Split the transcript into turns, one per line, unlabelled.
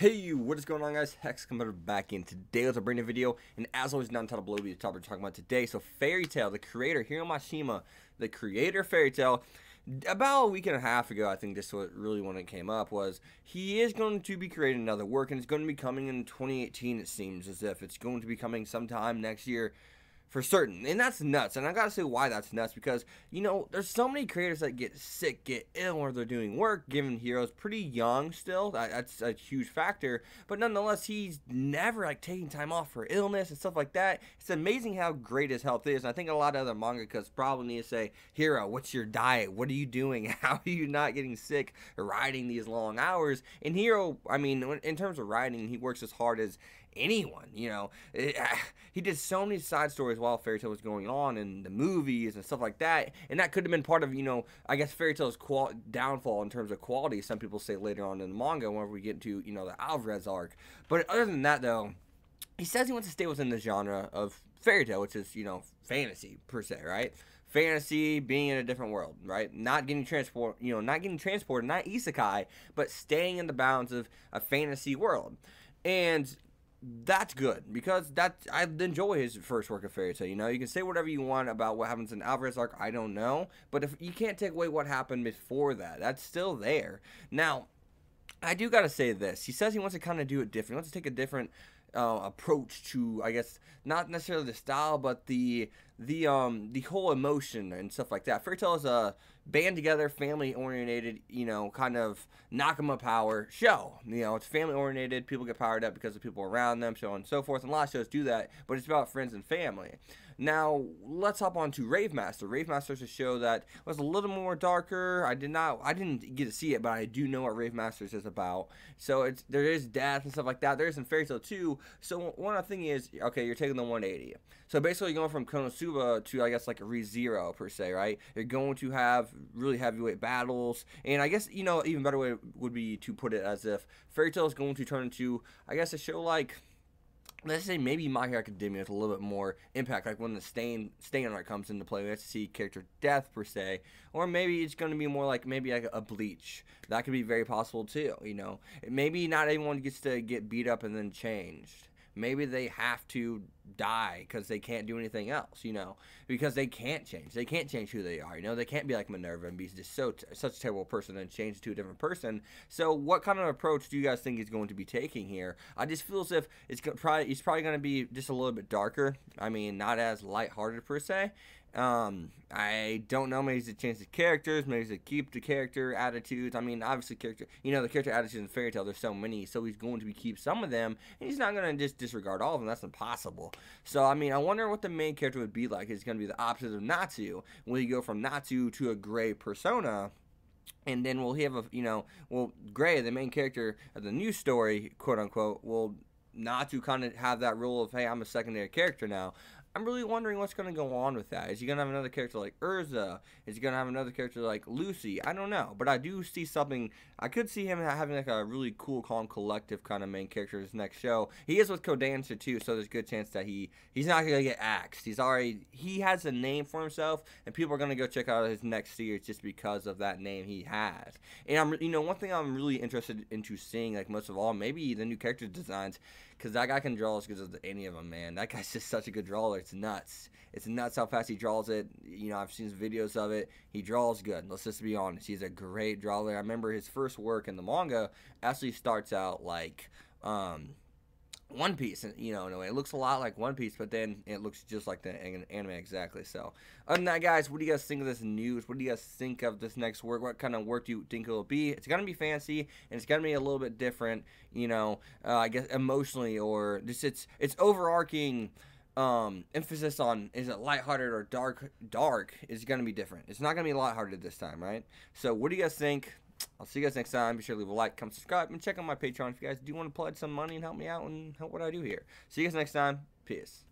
Hey, what is going on, guys? Hex Commander back in today with a brand new video, and as always, not entitled below the topic we're talking about today. So, Fairy Tail, the creator, Hiro Mashima, the creator of Fairy Tail, about a week and a half ago, I think this was really when it came up, was he is going to be creating another work, and it's going to be coming in 2018, it seems, as if it's going to be coming sometime next year. For certain, and that's nuts. And I gotta say why that's nuts, because there's so many creators that get sick, get ill, or they're doing work. Given Hiro's pretty young still, that's a huge factor. But nonetheless, he's never taking time off for illness and stuff like that. It's amazing how great his health is. And I think a lot of other mangakas probably need to say, Hiro, what's your diet? What are you doing? How are you not getting sick riding these long hours? And Hiro, I mean, in terms of riding, he works as hard as anyone. He did so many side stories while Fairy Tail was going on, and the movies and stuff like that, and that could have been part of I guess Fairy Tail's downfall in terms of quality. Some people say later on in the manga whenever we get to the Alvarez arc. But other than that, though, he says he wants to stay within the genre of Fairy Tail, which is fantasy per se, right? Fantasy, being in a different world, right? Not getting transported, not isekai, but staying in the bounds of a fantasy world. And that's good, because I enjoy his first work of Fairy Tail. You can say whatever you want about what happens in Alvarez arc, I don't know, but if you can't take away what happened before that, that's still there. Now, I do gotta say this. He says he wants to kind of do it different. He wants to take a different approach to, I guess, not necessarily the style, but the whole emotion and stuff like that. Fairy Tail is a band together, family oriented, kind of Nakama power show. It's family oriented. People get powered up because of people around them, so on and so forth. And a lot of shows do that, but it's about friends and family. Now, let's hop on to Rave Master. Rave Master is a show that was a little more darker. I didn't get to see it, but I do know what Rave Masters is about. So there is death and stuff like that. There is in Fairy Tail too. So one of the things is, okay, you're taking the 180. So basically, you're going from Konosuba to, I guess, like a ReZero per se, right? You're going to have really heavyweight battles, and I guess even better way would be to put it as if Fairy Tail is going to turn into, I guess, a show like, let's say maybe My Hero Academia with a little bit more impact, like when the staying arc comes into play, we have to see character death per se, or maybe it's going to be more like maybe like a Bleach. That could be very possible too. Maybe not everyone gets to get beat up and then changed. Maybe they have to die because they can't do anything else, because they can't change. They can't change who they are, They can't be like Minerva and be just such a terrible person and change to a different person. So what kind of approach do you guys think he's going to be taking here? I just feel as if he's probably going to be just a little bit darker. I mean, not as lighthearted per se. I don't know, maybe he's to change the characters, maybe he's to keep the character attitudes. I mean, obviously the character attitudes in Fairy Tail, there's so many, so he's going to keep some of them, and he's not going to just disregard all of them. That's impossible. So, I mean, I wonder what the main character would be like. Is it going to be the opposite of Natsu? Will he go from Natsu to a gray persona? And then will he have Gray, the main character of the new story, quote unquote, will Natsu kind of have that role of, hey, I'm a secondary character now? I'm really wondering what's going to go on with that. Is he going to have another character like Urza? Is he going to have another character like Lucy? I don't know. But I do see something. I could see him having like a really cool, calm, collective kind of main character in his next show. He is with Kodansha too, so there's a good chance that he's not going to get axed. He has a name for himself, and people are going to go check out his next series just because of that name he has. And one thing I'm really interested into seeing, like most of all, maybe the new character designs, because that guy can draw as good as any of them, man. That guy's just such a good drawer. It's nuts. It's nuts how fast he draws it. I've seen videos of it. He draws good. Let's just be honest. He's a great drawer. I remember his first work in the manga actually starts out like One Piece, and in a way it looks a lot like One Piece, but then it looks just like the anime exactly. So other than that, guys, what do you guys think of this news? What do you guys think of this next work? What kind of work do you think it will be? It's gonna be fancy, and it's gonna be a little bit different, I guess emotionally, or just its overarching emphasis on, is it lighthearted or dark is gonna be different. It's not gonna be lighthearted this time, right? So what do you guys think? I'll see you guys next time. Be sure to leave a like, comment, subscribe, and check out my Patreon if you guys do want to pledge some money and help me out and help what I do here. See you guys next time. Peace.